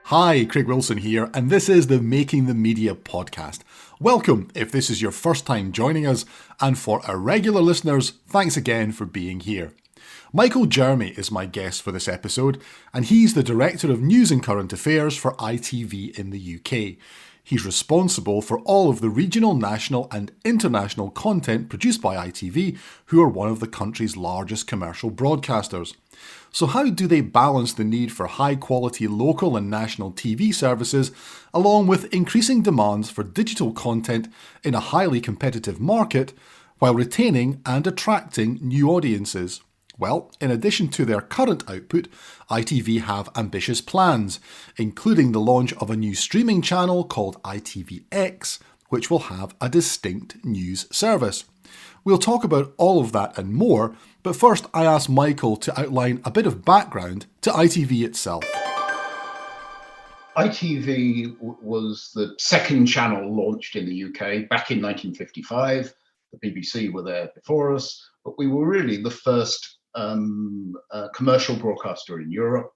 Hi, Craig Wilson here, and this is the Making the Media podcast. Welcome if this is your first time joining us, and for our regular listeners, thanks again for being here. Michael Jermey is my guest for this episode, and he's the Director of News and Current Affairs for ITV in the UK. He's responsible for all of the regional, national and international content produced by ITV, who are one of the country's largest commercial broadcasters. So how do they balance the need for high-quality local and national TV services, along with increasing demands for digital content in a highly competitive market, while retaining and attracting new audiences? Well, in addition to their current output, ITV have ambitious plans, including the launch of a new streaming channel called ITVX, which will have a distinct news service. We'll talk about all of that and more, but first I asked Michael to outline a bit of background to ITV itself. ITV was the second channel launched in the UK back in 1955. The BBC were there before us, but we were really the first commercial broadcaster in Europe.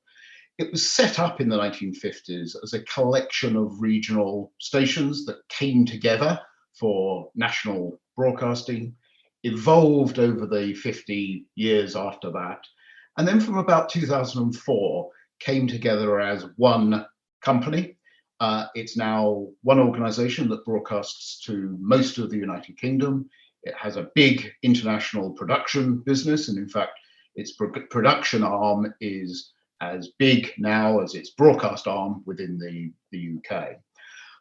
It was set up in the 1950s as a collection of regional stations that came together for national broadcasting, evolved over the 50 years after that, and then from about 2004 came together as one company. It's now one organisation that broadcasts to most of the United Kingdom. It has a big international production business, and in fact, its production arm is as big now as its broadcast arm within the UK.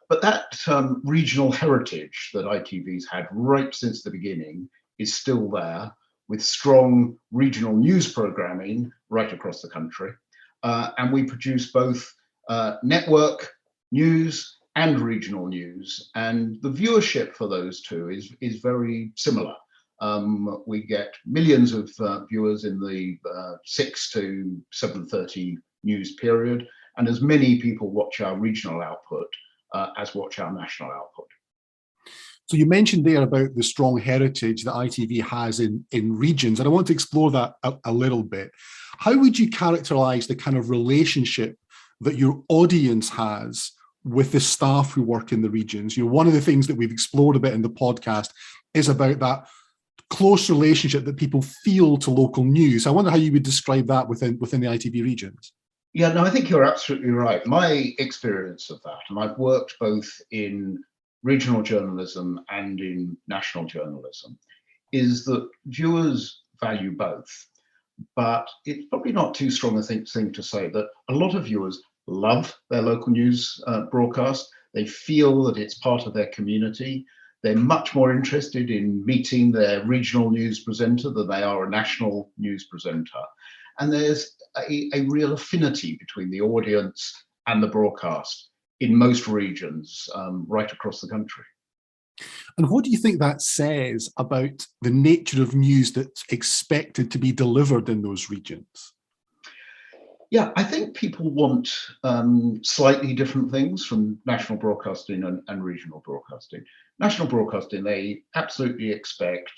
But that regional heritage that ITV's had right since the beginning is still there, with strong regional news programming right across the country. And we produce both network news and regional news. And the viewership for those two is very similar. We get millions of viewers in the 6 to 7:30 news period, and as many people watch our regional output as watch our national output. So you mentioned there about the strong heritage that ITV has in regions, and I want to explore that a little bit. How would you characterise the kind of relationship that your audience has with the staff who work in the regions? You know, one of the things that we've explored a bit in the podcast is about that close relationship that people feel to local news. I wonder how you would describe that within the ITV regions. Yeah, no, I think you're absolutely right. My experience of that, and I've worked both in regional journalism and in national journalism, is that viewers value both. But it's probably not too strong a thing to say that a lot of viewers love their local news broadcast. They feel that it's part of their community. They're much more interested in meeting their regional news presenter than they are a national news presenter. And there's a real affinity between the audience and the broadcast in most regions right across the country. And what do you think that says about the nature of news that's expected to be delivered in those regions? Yeah, I think people want slightly different things from national broadcasting and regional broadcasting. National broadcasting, they absolutely expect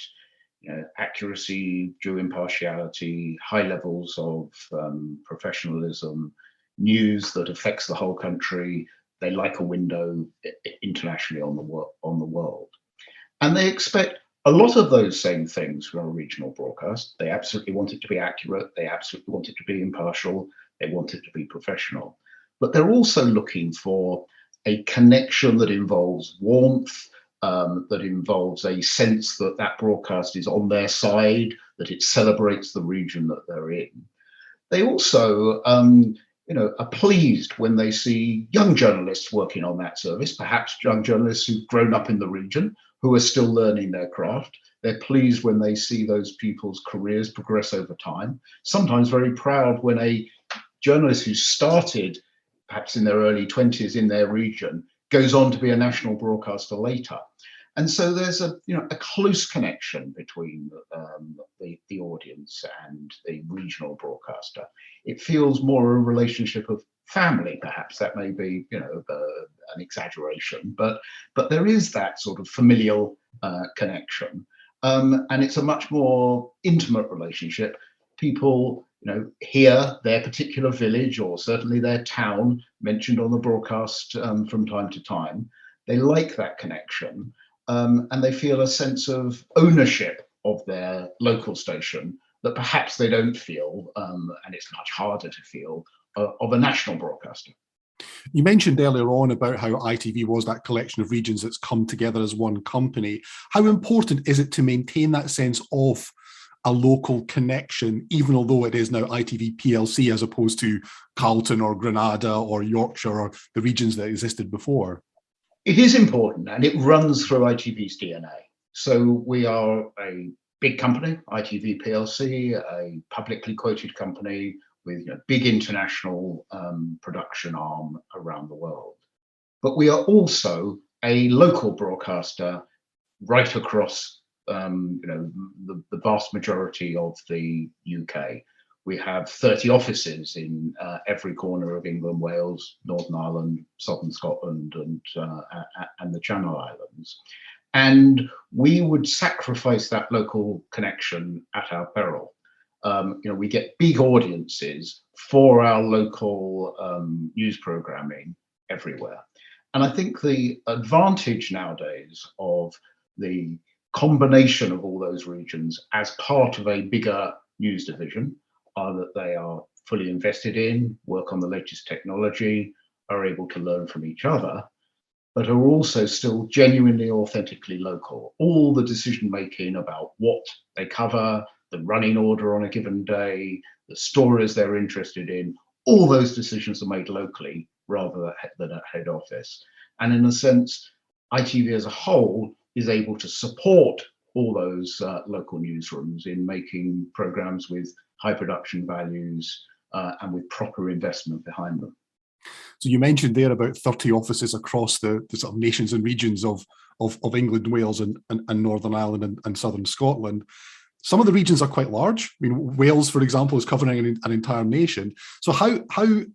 accuracy, due impartiality, high levels of professionalism, news that affects the whole country. They like a window internationally on the world. And they expect a lot of those same things from a regional broadcast. They absolutely want it to be accurate. They absolutely want it to be impartial. They want it to be professional. But they're also looking for a connection that involves warmth, that involves a sense that that broadcast is on their side, that it celebrates the region that they're in. They also are pleased when they see young journalists working on that service, perhaps young journalists who've grown up in the region, who are still learning their craft. They're pleased when they see those people's careers progress over time. Sometimes very proud when a journalist who started perhaps in their early 20s in their region goes on to be a national broadcaster later. And so there's a close connection between the audience and the regional broadcaster. It feels more a relationship of family, perhaps. That may be an exaggeration, but there is that sort of familial connection, and it's a much more intimate relationship. people, hear their particular village or certainly their town mentioned on the broadcast from time to time. They like that connection, and they feel a sense of ownership of their local station that perhaps they don't feel, and it's much harder to feel, of a national broadcaster. You mentioned earlier on about how ITV was that collection of regions that's come together as one company. How important is it to maintain that sense of a local connection, even although it is now ITV PLC as opposed to Carlton or Granada or Yorkshire or the regions that existed before? It is important, and it runs through ITV's DNA. So we are a big company, ITV PLC, a publicly quoted company with big international production arm around the world. But we are also a local broadcaster right across the vast majority of the UK. We have 30 offices in every corner of England, Wales, Northern Ireland, Southern Scotland, and the Channel Islands. And we would sacrifice that local connection at our peril. We get big audiences for our local news programming everywhere. And I think the advantage nowadays of the combination of all those regions as part of a bigger news division are that they are fully invested in, work on the latest technology, are able to learn from each other, but are also still genuinely, authentically local. All the decision making about what they cover, the running order on a given day, the stories they're interested in, all those decisions are made locally rather than at head office. And in a sense, ITV as a whole is able to support all those local newsrooms in making programs with high production values and with proper investment behind them. So you mentioned there about 30 offices across the sort of nations and regions of England, Wales, and Northern Ireland and Southern Scotland. Some of the regions are quite large. I mean, Wales, for example, is covering an entire nation. So how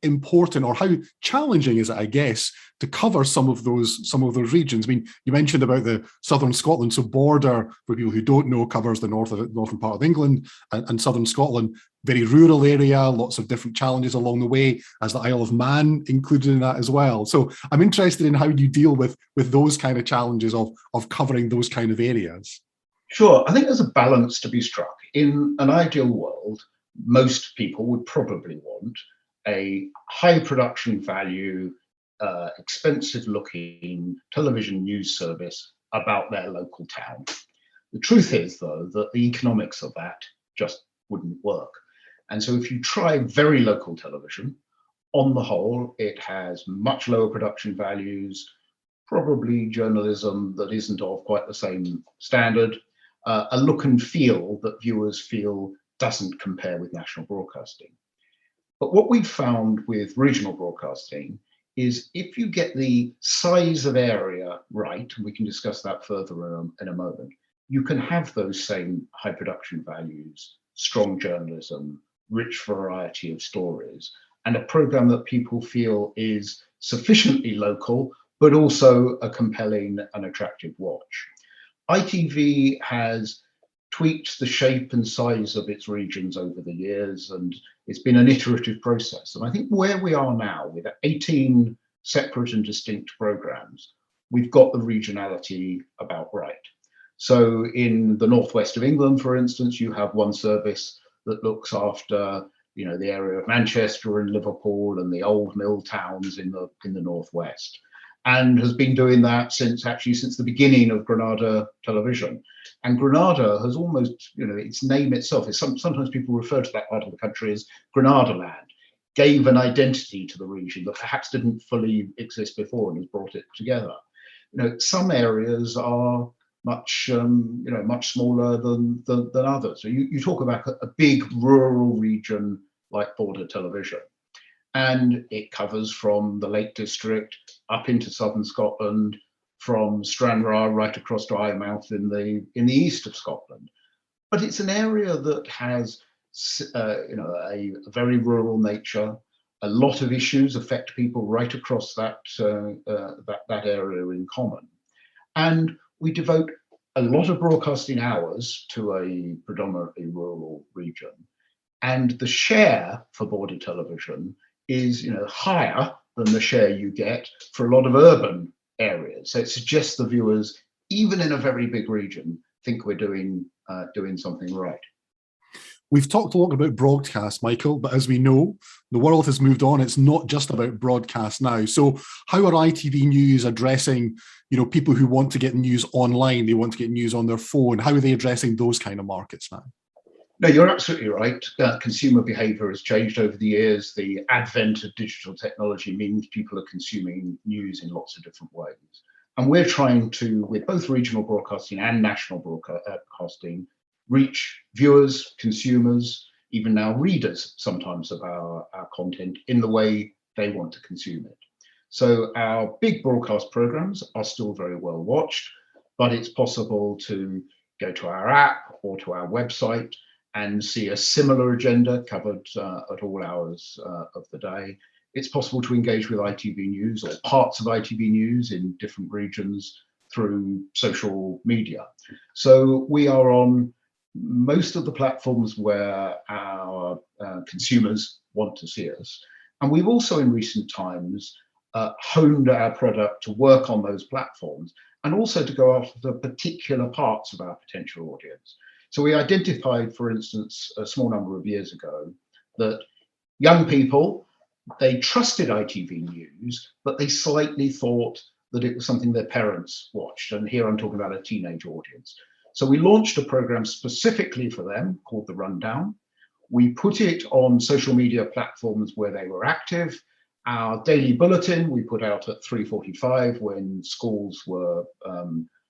important or how challenging is it, I guess, to cover some of those regions? I mean, you mentioned about the Southern Scotland, so Border, for people who don't know, covers the northern part of England and Southern Scotland, very rural area, lots of different challenges along the way, as the Isle of Man included in that as well. So I'm interested in how you deal with those kind of challenges of covering those kind of areas. Sure, I think there's a balance to be struck. In an ideal world, most people would probably want a high production value, expensive looking television news service about their local town. The truth is, though, that the economics of that just wouldn't work. And so if you try very local television, on the whole, it has much lower production values, probably journalism that isn't of quite the same standard, a look and feel that viewers feel doesn't compare with national broadcasting. But what we've found with regional broadcasting is if you get the size of area right, and we can discuss that further in a moment, you can have those same high production values, strong journalism, rich variety of stories, and a program that people feel is sufficiently local, but also a compelling and attractive watch. ITV has tweaked the shape and size of its regions over the years, and it's been an iterative process. And I think where we are now, with 18 separate and distinct programs, we've got the regionality about right. So in the northwest of England, for instance, you have one service that looks after the area of Manchester and Liverpool and the old mill towns in the northwest, and has been doing that since the beginning of Granada television. And Granada has almost, its name itself is sometimes people refer to that part of the country as Granada land, gave an identity to the region that perhaps didn't fully exist before and has brought it together. Some areas are much smaller than others. So you talk about a big rural region like Border television, and it covers from the Lake District up into southern Scotland, from Stranraer right across to Eyemouth in the east of Scotland. But it's an area that has a very rural nature. A lot of issues affect people right across that area in common. And we devote a lot of broadcasting hours to a predominantly rural region. And the share for border television is higher than the share you get for a lot of urban areas. So it suggests the viewers, even in a very big region, think we're doing something right. We've talked a lot about broadcast, Michael, but as we know, the world has moved on. It's not just about broadcast now. So how are ITV News addressing, people who want to get news online, they want to get news on their phone? How are they addressing those kind of markets now? No, you're absolutely right. Consumer behavior has changed over the years. The advent of digital technology means people are consuming news in lots of different ways. And we're trying to, with both regional broadcasting and national broadcasting, reach viewers, consumers, even now readers sometimes of our content in the way they want to consume it. So our big broadcast programs are still very well watched, but it's possible to go to our app or to our website and see a similar agenda covered at all hours of the day. It's possible to engage with ITV News or parts of ITV News in different regions through social media. So we are on most of the platforms where our consumers want to see us. And we've also in recent times honed our product to work on those platforms and also to go after particular parts of our potential audience. So we identified, for instance, a small number of years ago, that young people, they trusted ITV News, but they slightly thought that it was something their parents watched. And here I'm talking about a teenage audience. So we launched a program specifically for them called The Rundown. We put it on social media platforms where they were active. Our daily bulletin we put out at 3:45 when schools were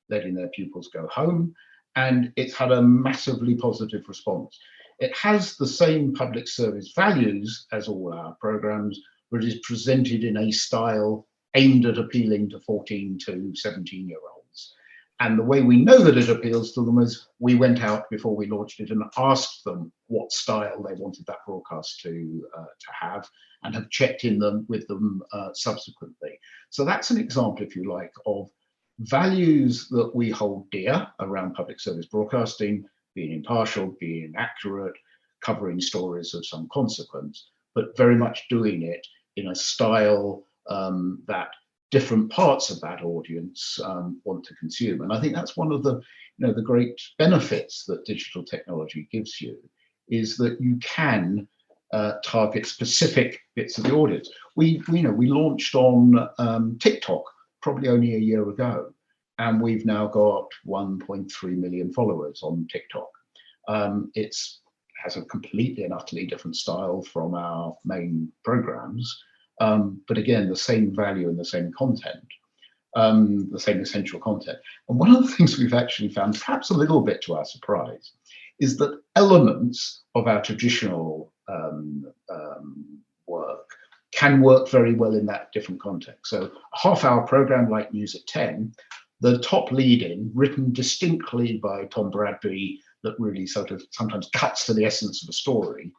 letting their pupils go home. And it's had a massively positive response. It has the same public service values as all our programs, but it is presented in a style aimed at appealing to 14 to 17-year-olds. And the way we know that it appeals to them is we went out before we launched it and asked them what style they wanted that broadcast to have, and have checked in with them subsequently. So that's an example, if you like, of values that we hold dear around public service broadcasting, being impartial, being accurate, covering stories of some consequence, but very much doing it in a style that different parts of that audience want to consume. And I think that's one of the great benefits that digital technology gives you, is that you can target specific bits of the audience. We launched on TikTok probably only a year ago, and we've now got 1.3 million followers on TikTok. It has a completely and utterly different style from our main programs, but again, the same value and the same content, the same essential content. And one of the things we've actually found, perhaps a little bit to our surprise, is that elements of our traditional work can work very well in that different context. So a half-hour program like News at 10, the top lead-in, written distinctly by Tom Bradby, that really sort of sometimes cuts to the essence of a story.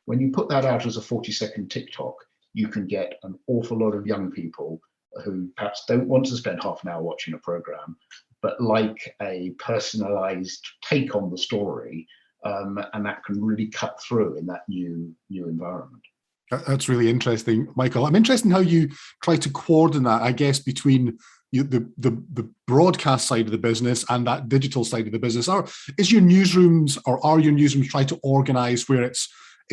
When you put that out as a 40-second TikTok, you can get an awful lot of young people who perhaps don't want to spend half an hour watching a program, but like a personalized take on the story, and that can really cut through in that new environment. That's really interesting, Michael. I'm interested in how you try to coordinate, I guess, between the broadcast side of the business and that digital side of the business. Are your newsrooms try to organize where it's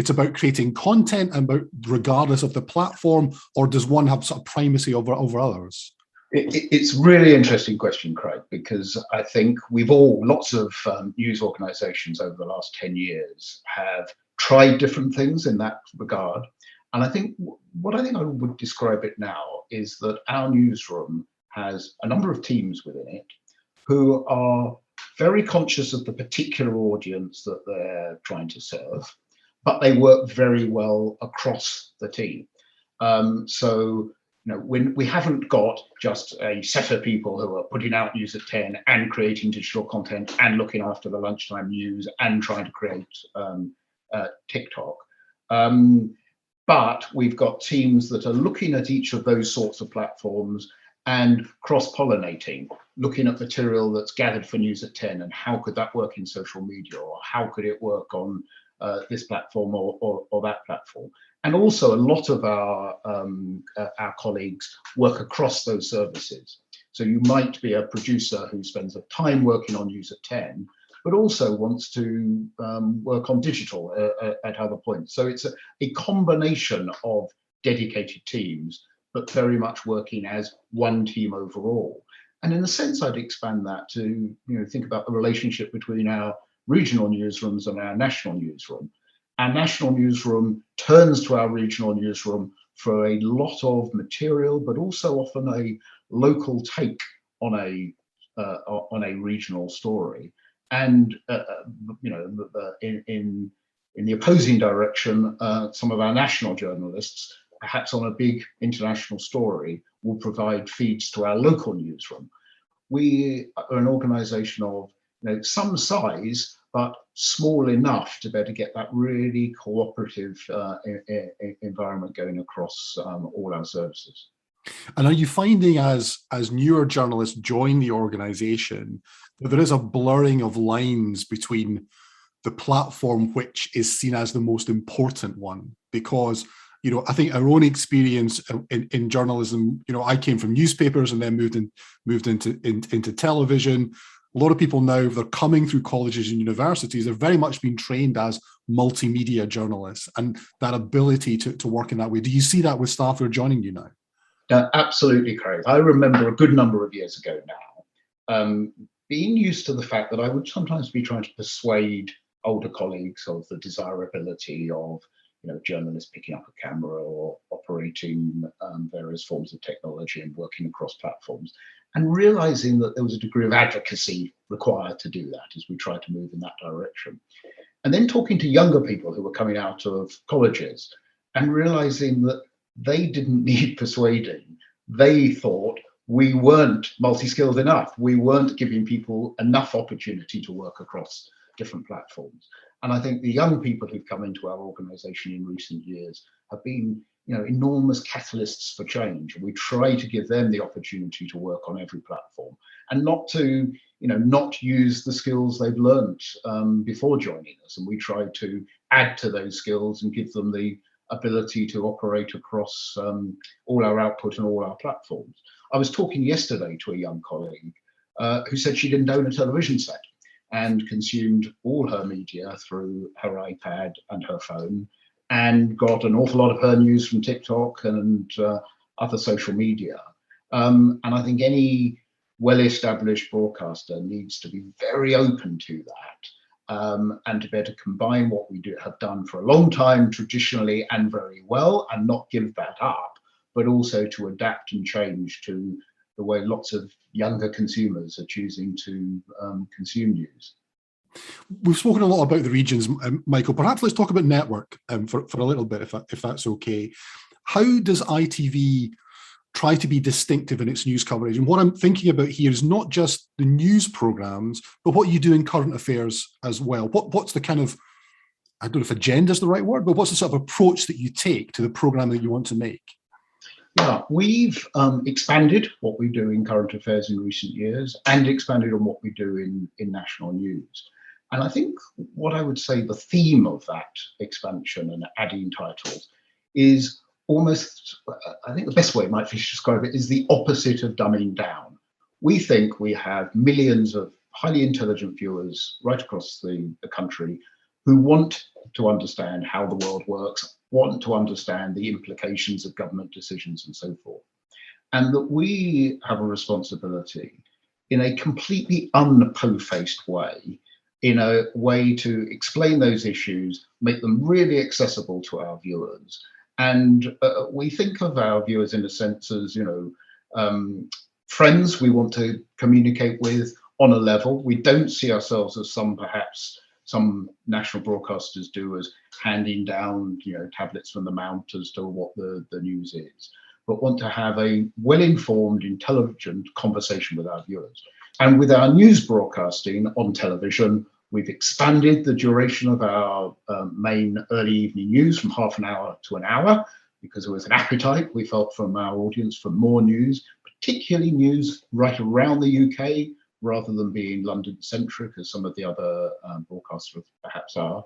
about creating content and about regardless of the platform, or does one have sort of primacy over others? It's a really interesting question, Craig, because I think lots of news organizations over the last 10 years have tried different things in that regard. And I think what I would describe it now is that our newsroom has a number of teams within it who are very conscious of the particular audience that they're trying to serve, but they work very well across the team. When we haven't got just a set of people who are putting out News at 10 and creating digital content and looking after the lunchtime news and trying to create TikTok. But we've got teams that are looking at each of those sorts of platforms and cross-pollinating, looking at material that's gathered for News at 10 and how could that work in social media, or how could it work on this platform or that platform. And also a lot of our colleagues work across those services. So you might be a producer who spends a time working on News at 10, but also wants to work on digital at other points. So it's a combination of dedicated teams, but very much working as one team overall. And in a sense, I'd expand that to think about the relationship between our regional newsrooms and our national newsroom. Our national newsroom turns to our regional newsroom for a lot of material, but also often a local take on a regional story. And in the opposing direction, some of our national journalists, perhaps on a big international story, will provide feeds to our local newsroom. We are an organisation of some size, but small enough to be able to get that really cooperative environment going across all our services. And are you finding as newer journalists join the organisation that there is a blurring of lines between the platform which is seen as the most important one? Because I think our own experience in journalism, I came from newspapers and then moved into television. A lot of people now, they're coming through colleges and universities, they're very much being trained as multimedia journalists, and that ability to work in that way. Do you see that with staff who are joining you now? Absolutely, Craig. I remember a good number of years ago now, being used to the fact that I would sometimes be trying to persuade older colleagues of the desirability of journalists picking up a camera or operating various forms of technology and working across platforms, and realizing that there was a degree of advocacy required to do that as we tried to move in that direction. And then talking to younger people who were coming out of colleges and realizing that they didn't need persuading. They thought we weren't multi-skilled enough. We weren't giving people enough opportunity to work across different platforms. And I think the young people who've come into our organisation in recent years have been enormous catalysts for change. And we try to give them the opportunity to work on every platform and not to not use the skills they've learned before joining us. And we try to add to those skills and give them the ability to operate across all our output and all our platforms. I was talking yesterday to a young colleague who said she didn't own a television set and consumed all her media through her iPad and her phone, and got an awful lot of her news from TikTok and other social media. And I think any well-established broadcaster needs to be very open to that. And to be able to combine what we have done for a long time traditionally and very well, and not give that up, but also to adapt and change to the way lots of younger consumers are choosing to consume news. We've spoken a lot about the regions, Michael. Perhaps let's talk about network for a little bit, if that's okay. How does ITV try to be distinctive in its news coverage? And what I'm thinking about here is not just the news programs, but what you do in current affairs as well. What's the kind of, I don't know if agenda is the right word, but what's the sort of approach that you take to the program that you want to make? Yeah, we've expanded what we do in current affairs in recent years and expanded on what we do in national news. And I think what I would say the theme of that expansion and adding titles is almost, I think the best way I might describe it is the opposite of dumbing down. We think we have millions of highly intelligent viewers right across the country who want to understand how the world works, want to understand the implications of government decisions and so forth. And that we have a responsibility in a completely unpo-faced way, in a way to explain those issues, make them really accessible to our viewers. And we think of our viewers in a sense as, friends we want to communicate with on a level. We don't see ourselves as perhaps some national broadcasters do, as handing down, tablets from the mount as to what the news is, but want to have a well-informed, intelligent conversation with our viewers. And with our news broadcasting on television, we've expanded the duration of our main early evening news from half an hour to an hour, because there was an appetite, we felt, from our audience for more news, particularly news right around the UK, rather than being London-centric, as some of the other broadcasters perhaps are.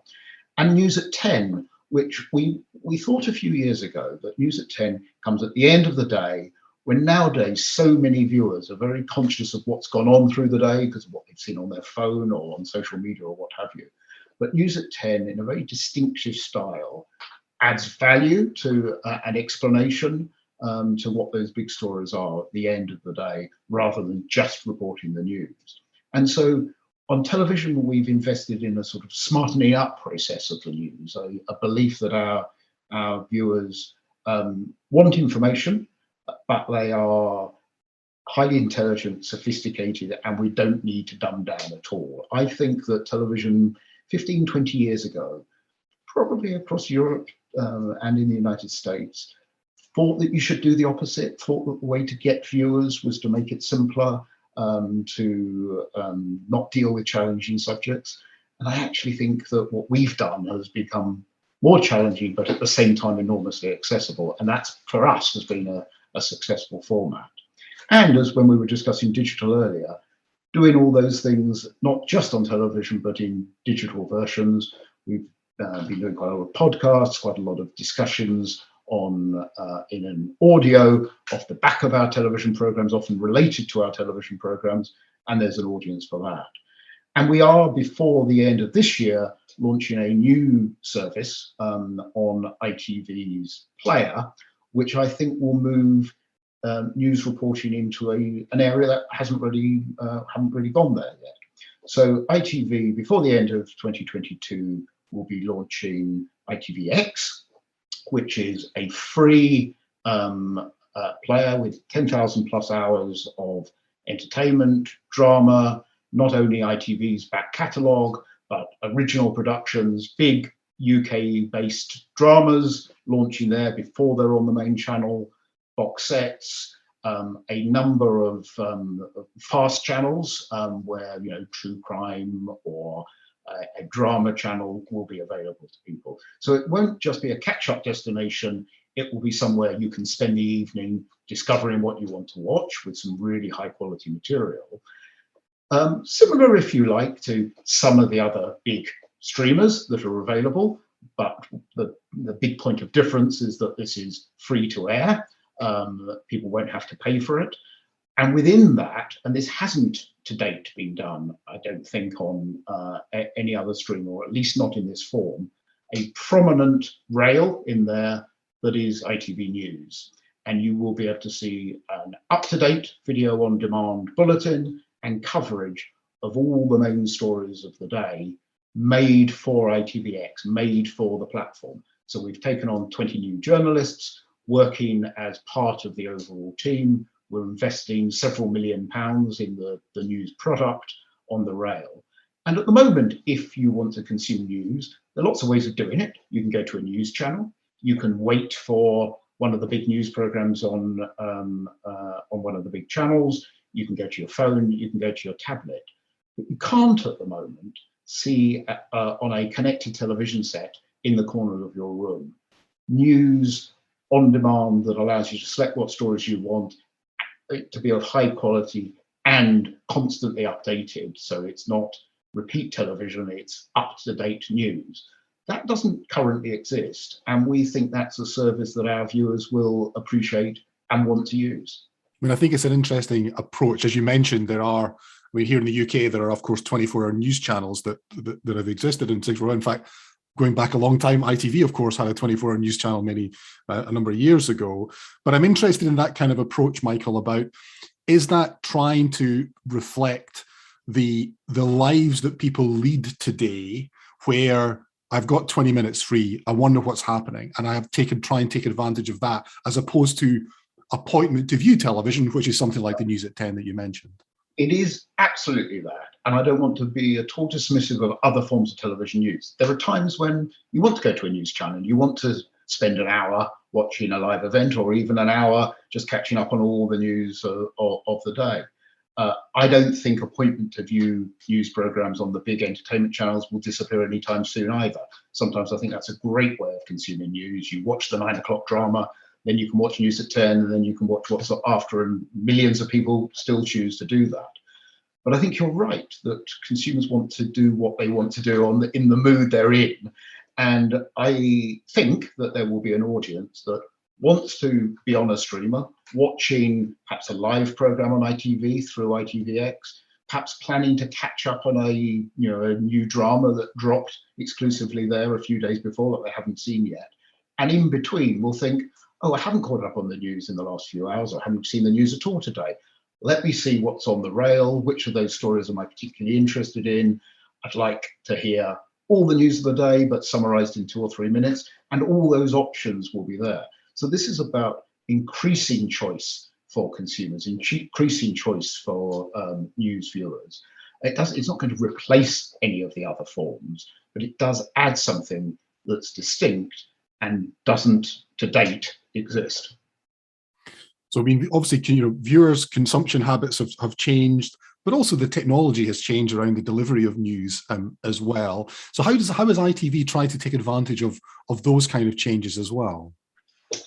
and News at 10, which we thought a few years ago that News at 10 comes at the end of the day, when nowadays so many viewers are very conscious of what's gone on through the day because of what they've seen on their phone or on social media or what have you. But News at 10, in a very distinctive style, adds value to an explanation to what those big stories are at the end of the day, rather than just reporting the news. And so on television, we've invested in a sort of smartening up process of the news, a belief that our viewers want information, but they are highly intelligent, sophisticated, and we don't need to dumb down at all. I think that television 15, 20 years ago, probably across Europe and in the United States, thought that you should do the opposite, thought that the way to get viewers was to make it simpler, to not deal with challenging subjects. And I actually think that what we've done has become more challenging, but at the same time enormously accessible. And that's, for us, has been a successful format. And as when we were discussing digital earlier, doing all those things, not just on television, but in digital versions. We've been doing quite a lot of podcasts, quite a lot of discussions on in an audio off the back of our television programs, often related to our television programs, and there's an audience for that. And we are, before the end of this year, launching a new service on ITV's player, which I think will move news reporting into an area that haven't really gone there yet. So ITV, before the end of 2022, will be launching ITVX, which is a free player with 10,000 plus hours of entertainment, drama, not only ITV's back catalogue, but original productions, big UK-based dramas launching there before they're on the main channel, box sets, a number of fast channels where, you know, true crime or a drama channel will be available to people. So it won't just be a catch-up destination, it will be somewhere you can spend the evening discovering what you want to watch with some really high quality material. Similar, if you like, to some of the other big streamers that are available, but the big point of difference is that this is free to air. People won't have to pay for it. And within that, and this hasn't to date been done, I don't think, on any other stream, or at least not in this form, a prominent rail in there that is ITV News. And you will be able to see an up-to-date video on demand bulletin and coverage of all the main stories of the day, made for ITVX, made for the platform. So we've taken on 20 new journalists working as part of the overall team. We're investing several £million in the news product on the rail. And at the moment, if you want to consume news, there are lots of ways of doing it. You can go to a news channel. You can wait for one of the big news programs on one of the big channels. You can go to your phone. You can go to your tablet. But you can't at the moment see on a connected television set in the corner of your room news on demand that allows you to select what stories you want, to be of high quality and constantly updated. So it's not repeat television, it's up-to-date news. That doesn't currently exist. And we think that's a service that our viewers will appreciate and want to use. I mean, I think it's an interesting approach. As you mentioned, here in the UK, there are, of course, 24-hour news channels that have existed in 6 In fact, going back a long time, ITV, of course, had a 24-hour news channel a number of years ago. But I'm interested in that kind of approach, Michael, about, is that trying to reflect the lives that people lead today, where I've got 20 minutes free, I wonder what's happening, and I have try and take advantage of that, as opposed to appointment to view television, which is something like the News at 10 that you mentioned? It is absolutely that. And I don't want to be at all dismissive of other forms of television news. There are times when you want to go to a news channel, you want to spend an hour watching a live event, or even an hour just catching up on all the news of the day. I don't think appointment to view news programs on the big entertainment channels will disappear anytime soon either. Sometimes I think that's a great way of consuming news. You watch the 9 o'clock drama, then you can watch News at 10, and then you can watch what's after, and millions of people still choose to do that. But I think you're right that consumers want to do what they want to do in the mood they're in. And I think that there will be an audience that wants to be on a streamer, watching perhaps a live program on ITV through ITVX, perhaps planning to catch up on a new drama that dropped exclusively there a few days before that they haven't seen yet. And in between will think, oh, I haven't caught up on the news in the last few hours, or I haven't seen the news at all today. Let me see what's on the rail, which of those stories am I particularly interested in. I'd like to hear all the news of the day, but summarized in 2 or 3 minutes, and all those options will be there. So this is about increasing choice for consumers, increasing choice for news viewers. It's not going to replace any of the other forms, but it does add something that's distinct and doesn't, to date, exist. So, I mean, obviously, viewers' consumption habits have changed, but also the technology has changed around the delivery of news as well. So how does ITV try to take advantage of those kind of changes as well?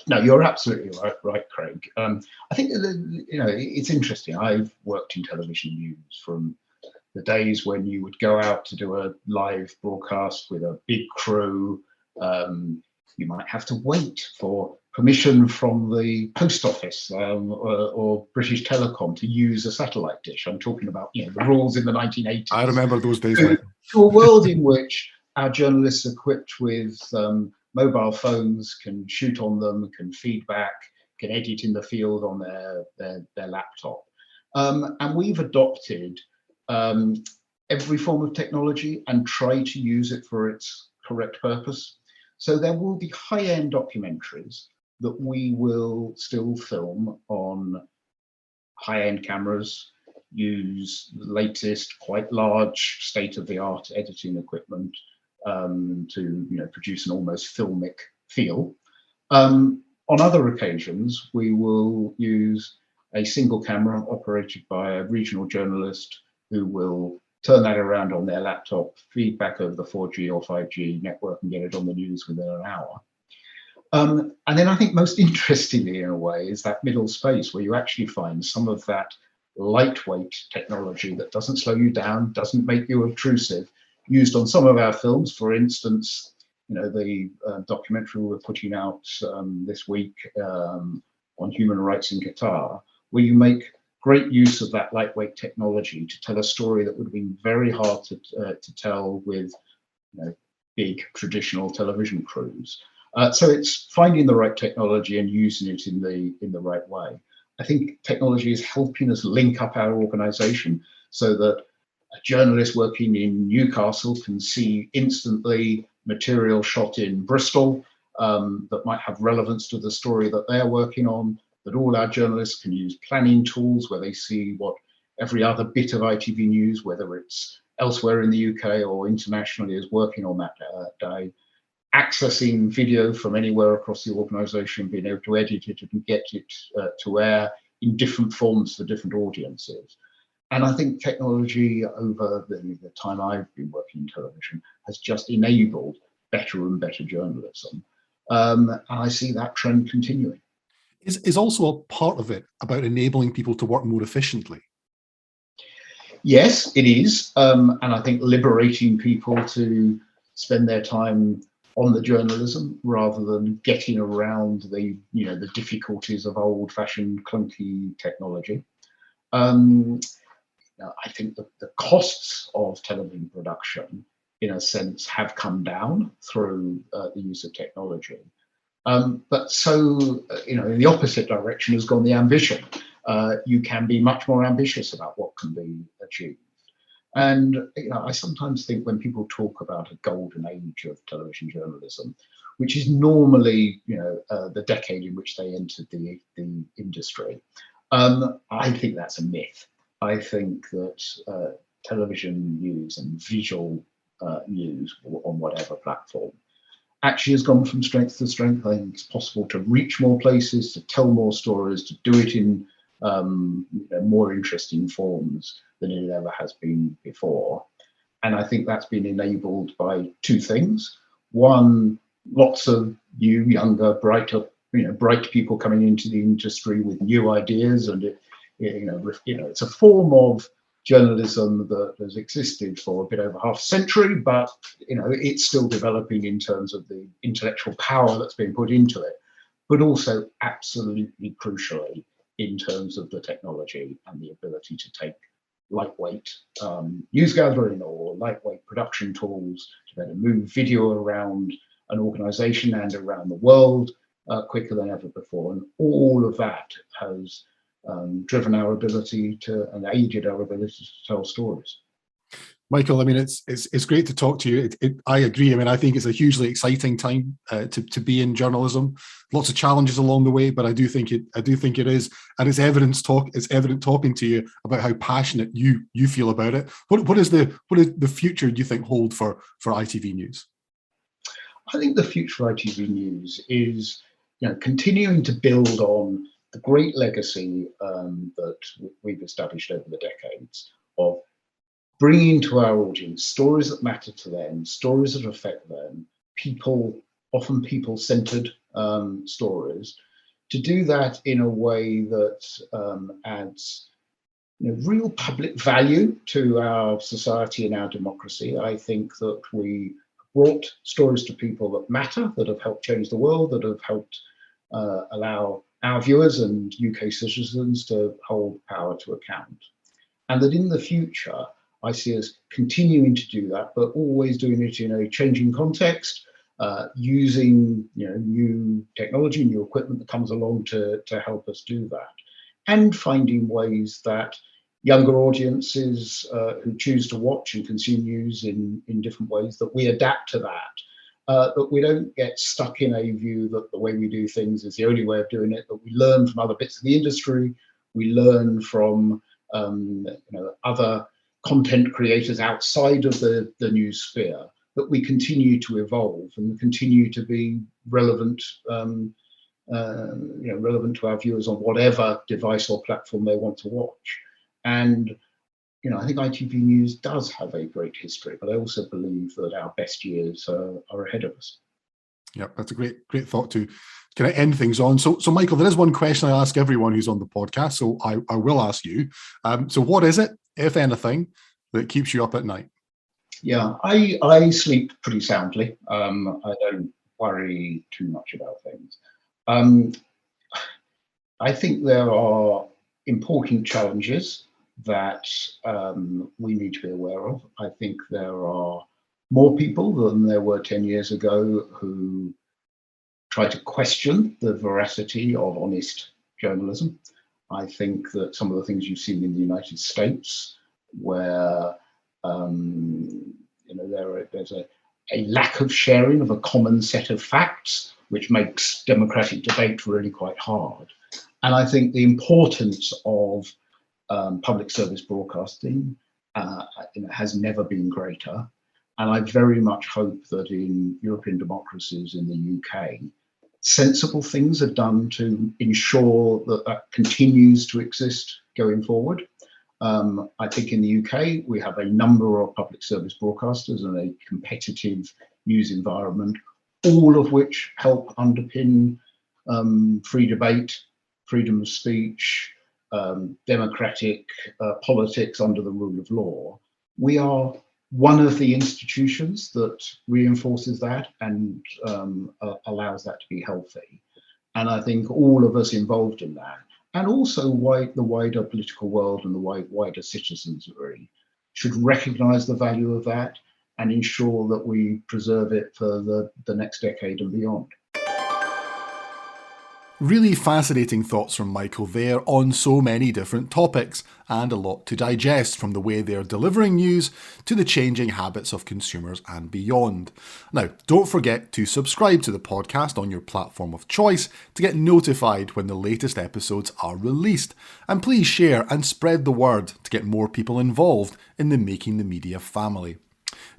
No, you're absolutely right, Craig. I think it's interesting. I've worked in television news from the days when you would go out to do a live broadcast with a big crew. You might have to wait for permission from the post office or British Telecom to use a satellite dish. I'm talking about the rules in the 1980s. I remember those days. To a world in which our journalists equipped with mobile phones can shoot on them, can feedback, can edit in the field on their laptop. And we've adopted every form of technology and try to use it for its correct purpose. So there will be high-end documentaries that we will still film on high-end cameras, use the latest, quite large, state-of-the-art editing equipment to produce an almost filmic feel. On other occasions, we will use a single camera operated by a regional journalist who will turn that around on their laptop, feed back over the 4G or 5G network and get it on the news within an hour. And then I think most interestingly, in a way, is that middle space where you actually find some of that lightweight technology that doesn't slow you down, doesn't make you obtrusive, used on some of our films. For instance, the documentary we're putting out this week on human rights in Qatar, where you make great use of that lightweight technology to tell a story that would have been very hard to tell with big traditional television crews. So it's finding the right technology and using it in the right way. I think technology is helping us link up our organization so that a journalist working in Newcastle can see instantly material shot in Bristol that might have relevance to the story that they're working on, that all our journalists can use planning tools where they see what every other bit of ITV News, whether it's elsewhere in the UK or internationally, is working on that day. Accessing video from anywhere across the organisation, being able to edit it and get it to air in different forms for different audiences. And I think technology over the time I've been working in television has just enabled better and better journalism. And I see that trend continuing. Is also a part of it about enabling people to work more efficiently? Yes, it is. And I think liberating people to spend their time on the journalism rather than getting around the difficulties of old-fashioned clunky technology. I think that the costs of television production, in a sense, have come down through the use of technology. But so, in the opposite direction has gone the ambition. You can be much more ambitious about what can be achieved. And I sometimes think when people talk about a golden age of television journalism, which is normally the decade in which they entered the industry, I think that's a myth. I think that television news and visual news on whatever platform actually has gone from strength to strength. I think it's possible to reach more places, to tell more stories, to do it in more interesting forms than it ever has been before. And I think that's been enabled by two things. One, lots of new, younger, bright people coming into the industry with new ideas, and it's a form of journalism that has existed for a bit over half a century, but it's still developing in terms of the intellectual power that's being put into it, but also absolutely crucially in terms of the technology and the ability to take lightweight news gathering or lightweight production tools to better move video around an organization and around the world quicker than ever before. And all of that has driven our ability to and aided our ability to tell stories. Michael, I mean, it's great to talk to you. I agree. I mean, I think it's a hugely exciting time to be in journalism. Lots of challenges along the way, but I do think it is, and it's evident talking to you about how passionate you feel about it. What is the future do you think hold for ITV News? I think the future of ITV News is continuing to build on the great legacy that we've established over the decades of bringing to our audience stories that matter to them, stories that affect them, often people-centered stories, to do that in a way that adds real public value to our society and our democracy. I think that we brought stories to people that matter, that have helped change the world, that have helped allow our viewers and UK citizens to hold power to account. And that in the future, I see us continuing to do that, but always doing it in a changing context, using new technology, new equipment that comes along to help us do that, and finding ways that younger audiences who choose to watch and consume news in different ways, that we adapt to that we don't get stuck in a view that the way we do things is the only way of doing it, that we learn from other bits of the industry, we learn from other content creators outside of the news sphere, that we continue to evolve and continue to be relevant, relevant to our viewers on whatever device or platform they want to watch. And I think ITV News does have a great history, but I also believe that our best years are ahead of us. Yeah, that's a great thought to kind of end things on. So Michael, there is one question I ask everyone who's on the podcast, so I will ask you. So what is it, if anything, that keeps you up at night? Yeah, I sleep pretty soundly. I don't worry too much about things. I think there are important challenges that we need to be aware of. I think there are more people than there were 10 years ago who try to question the veracity of honest journalism. I think that some of the things you've seen in the United States, where there's a lack of sharing of a common set of facts, which makes democratic debate really quite hard. And I think the importance of public service broadcasting has never been greater. And I very much hope that in European democracies, in the UK, sensible things are done to ensure that that continues to exist going forward. I think in the UK, we have a number of public service broadcasters and a competitive news environment, all of which help underpin free debate, freedom of speech, democratic politics under the rule of law. We are one of the institutions that reinforces that and allows that to be healthy. And I think all of us involved in that, and also the wider political world and the wider citizenry, should recognise the value of that and ensure that we preserve it for the next decade and beyond. Really fascinating thoughts from Michael there on so many different topics, and a lot to digest, from the way they're delivering news to the changing habits of consumers and beyond. Now, don't forget to subscribe to the podcast on your platform of choice to get notified when the latest episodes are released. And please share and spread the word to get more people involved in the Making the Media family.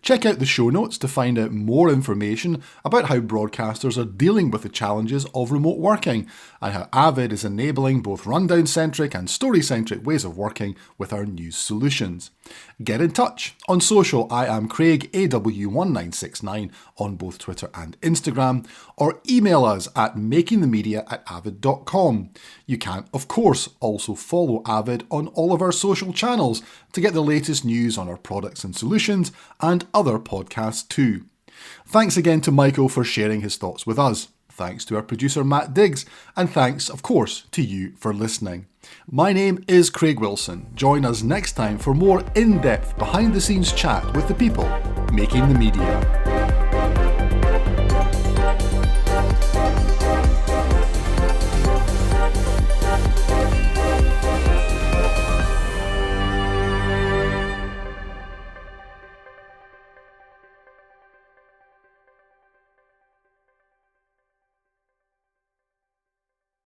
Check out the show notes to find out more information about how broadcasters are dealing with the challenges of remote working and how Avid is enabling both rundown-centric and story-centric ways of working with our news solutions. Get in touch. On social, I am Craig AW1969 on both Twitter and Instagram, or email us at makingthemedia@avid.com. You can, of course, also follow Avid on all of our social channels to get the latest news on our products and solutions and other podcasts too. Thanks again to Michael for sharing his thoughts with us. Thanks to our producer Matt Diggs, and thanks, of course, to you for listening. My name is Craig Wilson. Join us next time for more in-depth behind-the-scenes chat with the people making the media.